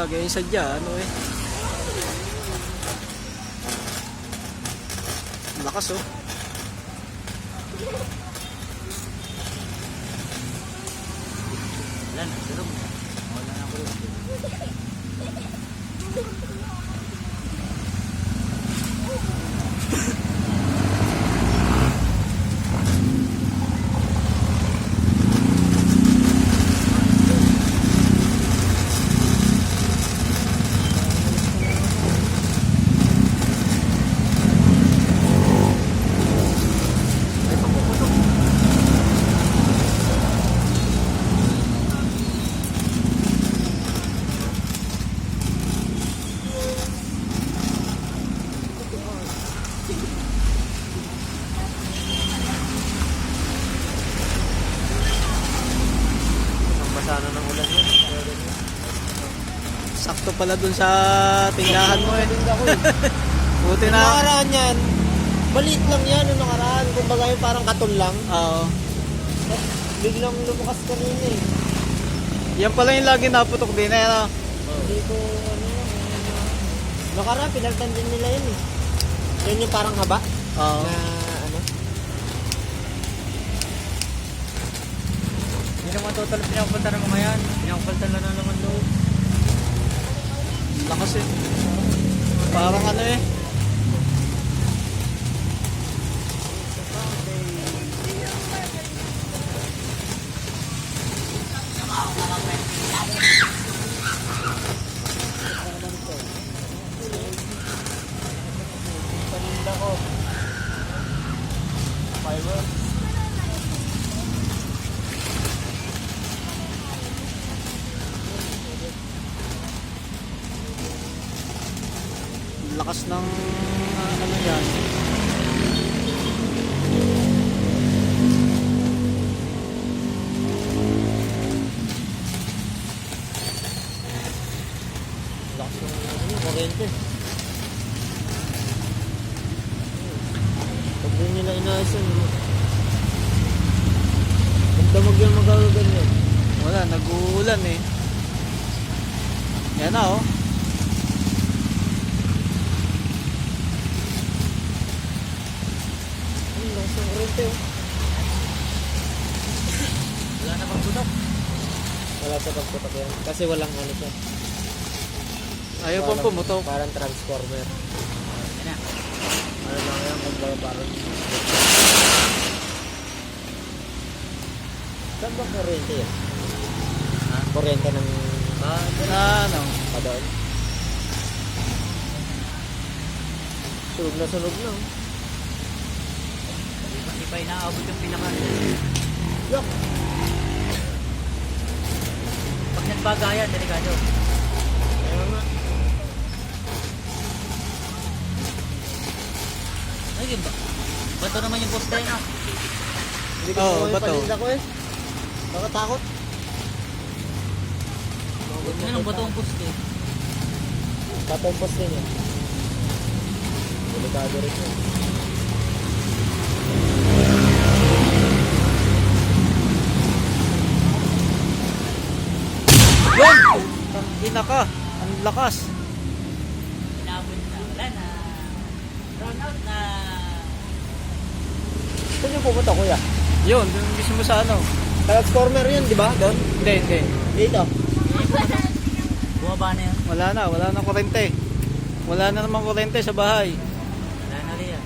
lagay yung sadya, ano eh. Lakas oh. Wala na, pero wala na ako rin. Sana ng ulan yun. Sakto pala dun sa tindahan mo eh. Buti Yung na. nakaraan yan, maliit lang yan yung nakaraan. Kumbaga yung parang katon lang. Oo. Biglang lumukas kanina eh. Yan pala yung lagi naputok din eh. Ano? Hindi ko ano yan. Nakaraan, pinalitan din nila yun eh. Yun yung parang haba Oo. na ano. Hindi naman total pinapalta ng mga yan. Pinapalta na lang naman loob. Lakas eh. Parang ano eh. Paninda ko. Fireworks. Lakas ng ano yan. Lakas ng ano, kuryente. Pag din nila inaayos yun, pag damag yung magagaganyan. Wala, nag-uulan eh. Yan na oh. Lakas ng kuryente oh. Wala na pang tutok. Wala sa pagputok yan. Kasi walang ano siya. Ayaw pang pumutok. Parang transformer. Yan na. Ano lang yan, kumbaga parang... Saan ba kuryente yan? Ha? Kuryente ng Na ano. padoon? Sunog na sunog na. Oh. Hindi pa inaabot yung pinaka. Yak! Pag nagbaga yan, delikado. Kaya nga. Ay, yun ba? Bato naman yung poste na. Hindi ko Oo, yung bato. paninda ko eh. Nakatakot. Yan ang bato ang poste. Bato ang poste niya. Delikado rin yun. Yun! Tangina ka. Ang lakas. Inabot na. Wala na. Run out na. Saan yung pupunta kuya? Yun, dun mismo mo sa ano. Transformer yun, di ba? Doon? Hindi, hindi. Dito. Bumaba na yan. Wala na kuryente. Wala na namang kuryente sa bahay. Wala na rin yan.